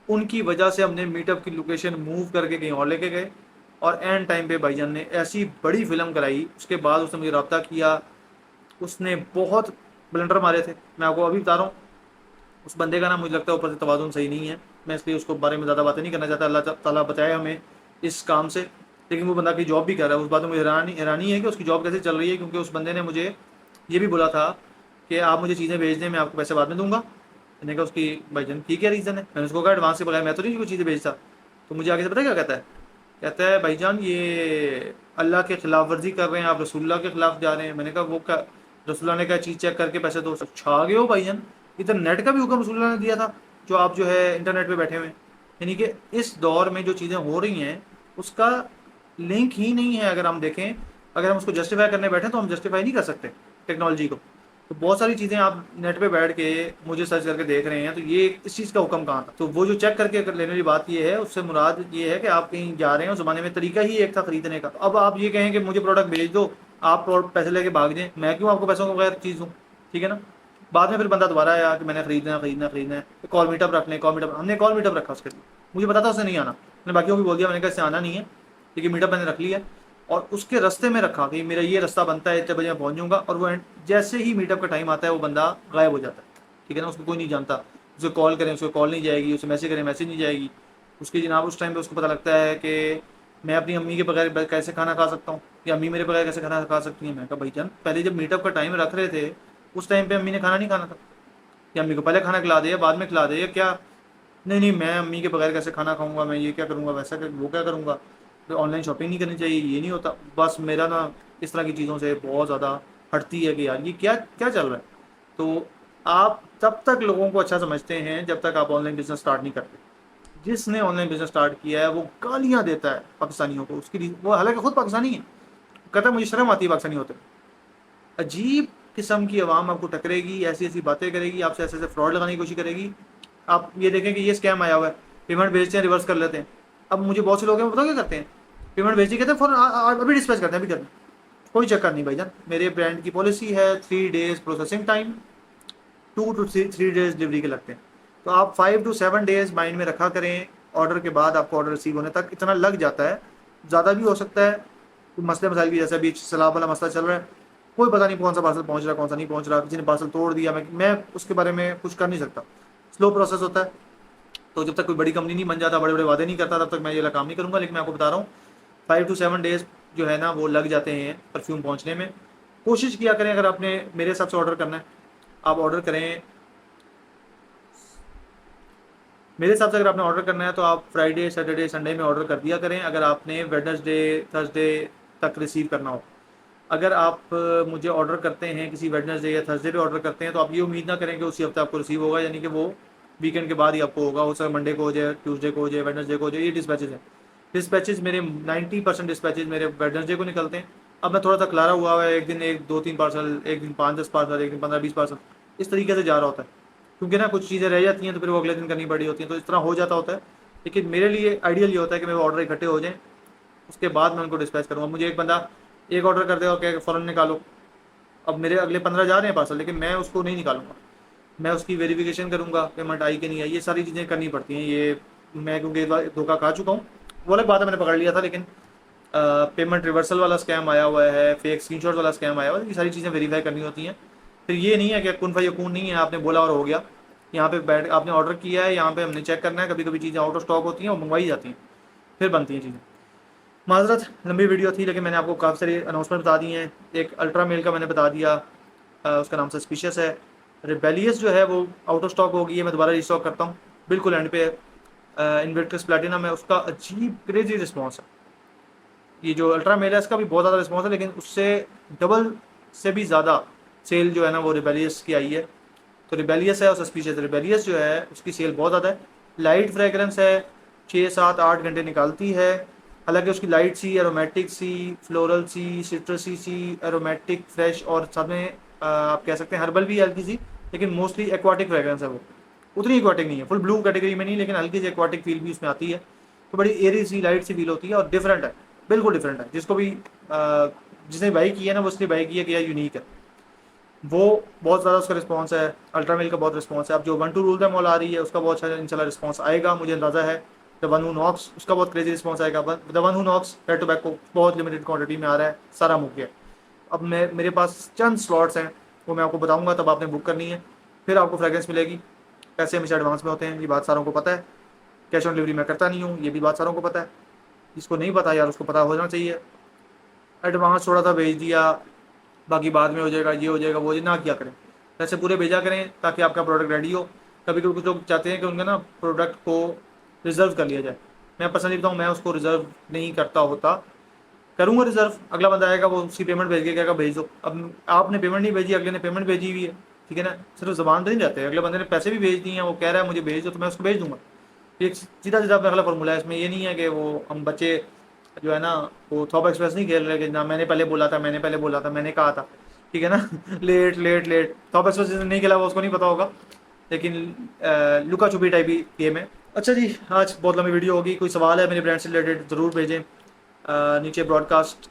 उनकी वजह से हमने मीटअप की लोकेशन मूव करके कहीं और लेके गए, और एंड टाइम पे भाईजान ने ऐसी बड़ी फिल्म कराई। उसके बाद उसने मुझे रब्ता किया, उसने बहुत ब्लंडर मारे थे, मैं आपको अभी बता रहा हूँ। उस बंदे का ना मुझे लगता है ऊपर से तवाज़ुन सही नहीं है, मैं इसलिए उसको बारे में ज़्यादा बातें नहीं करना चाहता। अल्लाह ताला बचाए हमें इस काम से। लेकिन वो बंदा की जॉब भी कर रहा है, उस बात में मुझे हैरानी है कि उसकी जॉब कैसे चल रही है, क्योंकि उस बंदे ने मुझे ये भी बोला था कि आप मुझे चीज़ें भेज दें, मैं आपको पैसे बाद में दूंगा। मैंने कहा उसकी भाईजान की क्या रीज़न है, मैंने उसको कहा एडवांस के बगैर मैं तो नहीं कोई चीज़ें भेजता। तो मुझे आगे से पता है क्या कहता है, कहता है भाईजान ये अल्लाह के खिलाफ वर्जी कर रहे हैं, आप रसूलुल्लाह के खिलाफ जा रहे हैं। मैंने कहा वो क्या, रसूलुल्लाह ने कहा चीज़ चेक करके पैसे दो। छा गए हो भाईजान, इधर नेट का भी हुक्म रसूलुल्लाह ने दिया था, जो आप जो है इंटरनेट पे बैठे हुए हैं। यानी कि इस दौर में जो चीज़ें हो रही हैं उसका लिंक ही नहीं है। अगर हम देखें, अगर हम उसको जस्टिफाई करने बैठे तो हम जस्टिफाई नहीं कर सकते टेक्नोलॉजी को। तो बहुत सारी चीज़ें आप नेट पे बैठ के मुझे सर्च करके देख रहे हैं, तो ये इस चीज़ का हुक्म कहाँ था। तो वो जो चेक करके लेने वाली बात ये है, उससे मुराद ये है कि आप कहीं जा रहे हैं, उस ज़माने में तरीका ही एक था खरीदने का। तो अब आप ये कहें कि मुझे प्रोडक्ट भेज दो, आप पैसे लेके भाग जाएं, मैं क्यों आपको पैसों के बगैर चीज़ दूँ, ठीक है ना। बाद में फिर बंदा दोबारा आया कि मैंने खरीदना है, तो कॉल मीटअप रख लें। कॉल मीटअप, हमने कॉल मीटअप रखा उसके लिए, मुझे पता था उससे नहीं आना, मैंने बाकियों को भी बोल दिया, मैंने कहा इससे आना नहीं है, लेकिन मीटअप मैंने रख लिया। और उसके रास्ते में रखा कि मेरा ये रास्ता बनता है, इतने बजे मैं पहुंच जाऊंगा, और वो जैसे ही मीटअप का टाइम आता है वो बंदा गायब हो जाता है, ठीक है ना। उसको कोई नहीं जानता, उसे कॉल करें उसको कॉल नहीं जाएगी, उसे मैसेज करें मैसेज नहीं जाएगी। उसकी जनाब उस टाइम पे उसको पता लगता है कि मैं अपनी अम्मी के बगैर कैसे खाना खा सकता हूँ, या अम्मी मेरे बगैर कैसे खाना खा सकती है। मैं कहा भाईजान पहले जब मीटअप का टाइम रख रहे थे उस टाइम पे अम्मी ने खाना नहीं खाना था, या अम्मी को पहले खाना खिला दे या बाद में खिला दे या क्या। नहीं नहीं, मैं अम्मी के बगैर कैसे खाना खाऊंगा, मैं ये क्या करूंगा, वैसा कर वो क्या करूंगा, तो ऑनलाइन शॉपिंग नहीं करनी चाहिए, ये नहीं होता। बस मेरा ना इस तरह की चीज़ों से बहुत ज़्यादा हटती है कि यार ये क्या क्या चल रहा है। तो आप तब तक लोगों को अच्छा समझते हैं जब तक आप ऑनलाइन बिजनेस स्टार्ट नहीं करते। जिसने ऑनलाइन बिजनेस स्टार्ट किया है वो गालियाँ देता है पाकिस्तानियों को, उसकी वो हालांकि खुद पाकिस्तानी है, कहता है मुझे शर्म आती है पाकिस्तानी होते। अजीब किस्म की आवाम आपको टकरेगी, ऐसी ऐसी बातें करेगी, आपसे ऐसे ऐसे फ्रॉड लगाने की कोशिश करेगी। आप ये देखें कि ये स्कैम आया हुआ है, पेमेंट भेजते हैं रिवर्स कर लेते हैं। अब मुझे बहुत से लोग हैं, बताओ क्या करते हैं, पेमेंट भेजते कहते हैं फ़ौरन अभी डिस्पैच करते हैं, अभी करते हैं। कोई चक्कर नहीं भाईजान, मेरे ब्रांड की पॉलिसी है 3 days processing time, 2 to 3 days delivery के लगते हैं। तो आप 5 to 7 डेज़ माइंड में रखा करें, ऑर्डर के बाद आपको ऑर्डर रिसीव होने तक इतना लग जाता है। ज़्यादा भी हो सकता है, मसले मसाइल भी, जैसा अभी सलाब वाला मसला चल रहा है, कोई पता नहीं कौन सा पार्सल पहुंच रहा है कौन सा नहीं पहुंच रहा, किसी ने पार्सल तोड़ दिया, मैं उसके बारे में कुछ कर नहीं सकता, स्लो प्रोसेस होता है। तो जब तक कोई बड़ी कंपनी नहीं बन जाता, बड़े बड़े वादे नहीं करता, तब तक मैं ये वाला काम नहीं करूँगा। लेकिन मैं आपको बता रहा हूँ 5 to 7 डेज़ जो है ना वो लग जाते हैं परफ्यूम पहुँचने में। कोशिश किया करें, अगर आपने मेरे हिसाब से ऑर्डर करना है आप ऑर्डर करें, मेरे हिसाब से अगर आपने ऑर्डर करना है तो आप फ्राइडे सैटरडे संडे में ऑर्डर कर दिया करें, अगर आपने वेडनेसडे थर्सडे तक रिसीव करना हो। अगर आप मुझे ऑर्डर करते हैं किसी वेडनेसडे या थर्सडे पे ऑर्डर करते हैं, तो आप ये उम्मीद ना करें कि उसी हफ्ते आपको रिसीव होगा, यानी कि वो वीकेंड के बाद ही आपको होगा। हो सकता है मंडे को हो जाए, ट्यूसडे को हो जाए, वेडनेसडे को हो जाए। ये डिस्पैचेज है, डिस्पैचेज मेरे 90% डिस्पैचेज मेरे वेडनेसडे को निकलते हैं। अब मैं थोड़ा सा खलारा हुआ है, एक दिन 1-2-3 पार्सल, एक दिन 5-10 पार्सल, एक दिन 15-20 पार्सल, इस तरीके से जा रहा होता है। क्योंकि ना कुछ चीज़ें रह जाती हैं तो फिर वो अगले दिन करनी पड़ी होती हैं, तो इस तरह हो जाता होता है। लेकिन मेरे लिए आइडियल ये होता है कि मेरे ऑर्डर इकट्ठे हो जाएं, उसके बाद मैं उनको डिस्पैच करूँगा। मुझे एक बंदा एक ऑर्डर कर देगा, क्या फ़ौरन निकालो। अब मेरे अगले 15 जा रहे हैं पार्सल, लेकिन मैं उसको नहीं निकालूंगा, मैं उसकी वेरिफिकेशन करूंगा, पेमेंट आई कि नहीं आई, ये सारी चीज़ें करनी पड़ती हैं। ये मैं क्योंकि एक बार धोखा खा चुका हूँ, वो अलग बात है, मैंने पकड़ लिया था। लेकिन पेमेंट रिवर्सल वाला स्कैम आया हुआ है, फेक स्क्रीनशॉट वाला स्कैम आया हुआ है, ये सारी चीज़ें वेरीफाई करनी होती हैं। फिर ये नहीं है कि कुन फयकून नहीं है, आपने बोला और हो गया। यहाँ पे बैठ आपने ऑर्डर किया है, यहाँ पे हमने चेक करना है। कभी कभी चीज़ें आउट ऑफ स्टॉक होती हैं, वो मंगवाई जाती हैं, फिर बनती हैं चीज़ें। माजरत लंबी वीडियो थी, लेकिन मैंने आपको काफ़ी सारी अनाउंसमेंट बता दी हैं। एक अल्ट्रा मेल का मैंने बता दिया, उसका नाम सस्पिशियस है। रिबेलियस जो है वो आउट ऑफ स्टॉक हो गई है, मैं दोबारा रिस्टॉक करता हूँ, बिल्कुल एंड पे इन्वेक्टस प्लेटिनम है, उसका अजीब क्रेजी रिस्पॉन्स है। ये जो अल्ट्रा मेल है इसका भी बहुत ज़्यादा रिस्पॉन्स है, लेकिन उससे डबल से भी ज़्यादा सेल जो है ना वो रिबेलियस की आई है। तो रिबेलियस है और सस्पिशियस। रिबेलियस जो है उसकी सेल बहुत ज़्यादा है, लाइट फ्रेगरेंस है, 6-7-8 घंटे निकालती है। हालांकि उसकी लाइट सी, एरोमेटिक सी, फ्लोरल सी, सिट्रसी सी, एरोमेटिक, फ्रेश और साथ में आप कह सकते हैं हर्बल भी है हल्की सी, लेकिन मोस्टली एक्वाटिक फ्रेग्रेंस है वो। उतनी एक्वाटिक नहीं है, फुल ब्लू कैटेगरी में नहीं, लेकिन हल्की सी एक्वाटिक फील भी उसमें आती है। तो बड़ी एरी सी लाइट सी फील होती है और डिफरेंट है, बिल्कुल डिफरेंट है। जिसको भी जिसने बाई की है ना, वो इसलिए बाई की है कि यार यूनिक है। वो बहुत ज़्यादा उसका रिस्पॉन्स है, अल्ट्रामेल का बहुत रिस्पॉन्स है। अब जो 1 2 रूल द मॉल आ रही है उसका बहुत अच्छा इंशाल्लाह रिस्पॉन्स आएगा, मुझे अंदाज़ा है। द वन हू नॉक्स उसका बहुत क्रेजी रिस्पॉन्स आएगा। The one who knocks red tobacco बहुत लिमिटेड क्वांटिटी में आ रहा है, सारा मुक गया। अब मेरे पास चंद स्लॉट्स हैं, वो मैं आपको बताऊंगा, तब आपने बुक करनी है, फिर आपको फ्रेग्रेंस मिलेगी। पैसे हमेशा एडवांस में होते हैं, ये बात सारों को पता है। कैश ऑन डिलीवरी मैं करता नहीं हूँ, ये भी बात सारों को पता है। जिसको नहीं पता यार उसको पता होना चाहिए। एडवांस थोड़ा सा भेज दिया, बाकी बाद में हो जाएगा, ये हो जाएगा, वो ना किया करें। पैसे पूरे भेजा करें ताकि आपका प्रोडक्ट रेडी हो। कभी कभी कुछ लोग चाहते हैं कि उनका ना प्रोडक्ट को रिजर्व कर लिया जाए। मैं पर्सनली बताऊँ, मैं उसको रिजर्व नहीं करता होता। करूँगा रिजर्व, अगला बंदा आएगा वो उसकी पेमेंट भेज के कहेगा भेज दो। अब आपने पेमेंट नहीं भेजी, अगले ने पेमेंट भेजी हुई है, ठीक है ना, सिर्फ ज़बान पर नहीं जाते, अगले बंदे ने पैसे भी भेज दिए हैं, वो कह रहा है मुझे भेज दो, तो मैं उसको भेज दूँगा। एक सीधा सीधा अगला फॉर्मूला है इसमें। ये नहीं है कि वो हम बच्चे जो है ना वो थॉप एक्सप्रेस नहीं खेल रहे कि ना मैंने पहले बोला था, मैंने पहले बोला था, मैंने कहा था, ठीक है ना। Late late late, top express जिसने नहीं खेला वो उसको नहीं पता होगा, लेकिन लुका छुपी टाइप ही गेम है। अच्छा जी, आज बहुत लंबी वीडियो होगी। कोई सवाल है मेरे ब्रांड से रिलेटेड ज़रूर भेजें। नीचे ब्रॉडकास्ट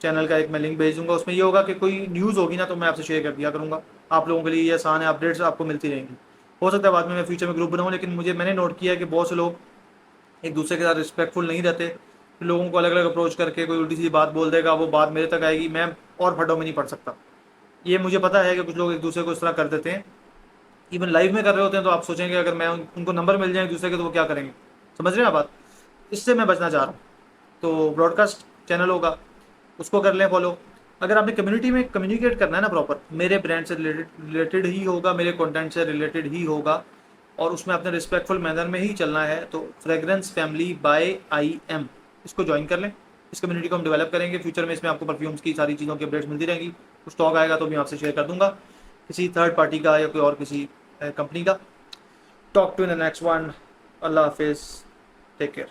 चैनल का एक मैं लिंक भेज दूंगा, उसमें ये होगा कि कोई न्यूज़ होगी ना तो मैं आपसे शेयर कर दिया करूँगा। आप लोगों के लिए ये आसान है, अपडेट्स आपको मिलती रहेंगी। हो सकता है बाद में मैं फ्यूचर में ग्रुप बनाऊँ, लेकिन मैंने नोट किया है कि बहुत से लोग एक दूसरे के साथ रिस्पेक्टफुल नहीं रहते। फिर लोगों को अलग अलग अप्रोच करके कोई उल्टी सी बात बोल देगा, वो बात मेरे तक आएगी, मैं और फटों में नहीं पड़ सकता। ये मुझे पता है कि कुछ लोग एक दूसरे को इस तरह कर देते हैं, इवन लाइव में कर रहे होते हैं। तो आप सोचेंगे अगर मैं उनको नंबर मिल जाए एक दूसरे के तो वो क्या करेंगे, समझ रहे हैं आप बात। इससे मैं बचना चाह रहा हूँ। तो ब्रॉडकास्ट चैनल होगा, उसको कर लें फॉलो। अगर आपने कम्युनिटी में कम्युनिकेट करना है ना प्रॉपर, मेरे ब्रांड से रिलेटेड ही होगा, मेरे कंटेंट से रिलेटेड ही होगा, और उसमें अपने रिस्पेक्टफुल मैनर में ही चलना है, तो फ्रेग्रेंस फैमिली बाय IM इसको ज्वाइन कर लें। इस कम्युनिटी को हम डेवलप करेंगे फ्यूचर में। इसमें आपको परफ्यूम्स की सारी चीज़ों की अपडेट्स मिलती रहेंगी। कुछ स्टॉक आएगा तो भी आपसे शेयर कर दूंगा, किसी थर्ड पार्टी का या कोई और किसी कंपनी का। Talk to in the next one. अल्लाह हाफिज़, टेक केयर।